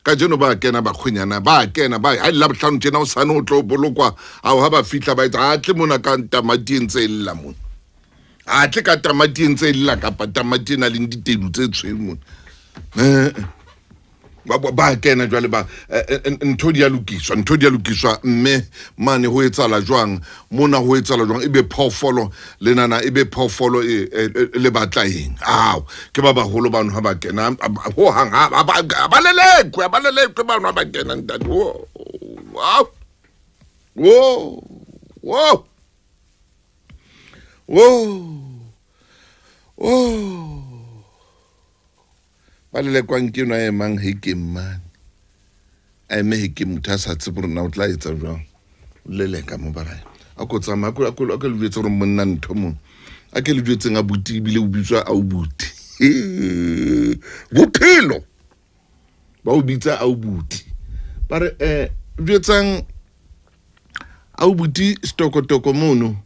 ka jeno ba kena ba khonyana ba kena ba a la bohlano tjena o sane o tlo bolokwa a ha ba fitla ba etsa a tle mona ka tamati entse illa mona a tle ka tamati entse illa ka pa tamati na le ditenu tse tshweu mona ba kena jwale ba ntho di a lokiswa mme mane ho etsala jwang mona ho etsala jwang ebe phofolo le nana ebe phofolo le batla eng ke ba baholo bano ha ba kena ho hang ba lelekwe bano ba kena ntati wow ba le kwang ke no emang hekem man a me hekem mutha sa tsebore na o tla etsa jwang le ka mo bara a ko tsama a ko le jwetse re monna ntho mo a ke le jwetse nga buti bile o bitswa a o buti bophelo ba o bitsa a o buti ba re jwetsang a o buti stokotoko mono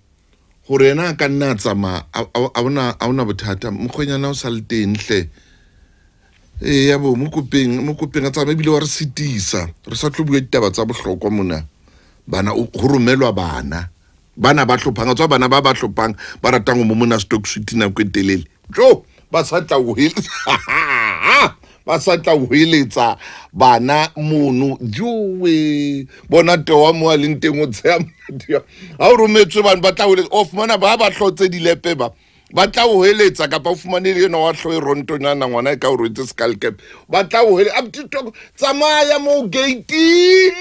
gore ena ka nna tsama a ona bothata mokgonyana o sa le teng hle ya bo mo kopeng a tsama bile wa re sitisa re sa tlo bua ditaba tsa bohlokwa mona bana go romelwa bana ba hlophanga tswa bana ba hlophang ba ratang mo mona stock suit na kwetelele jo ba sa tla go heletsa bana mono jowe bona towa mo a leng teng o tsaya motho ha o rometswe bana ba tla off mana ba hlotse dilepe ba tla o heletsa ka pa o fumane le yena wa hloe rontonyana ngwana e ka o rwetse skull cap ba tla o hele up TikTok tsamaya mo gating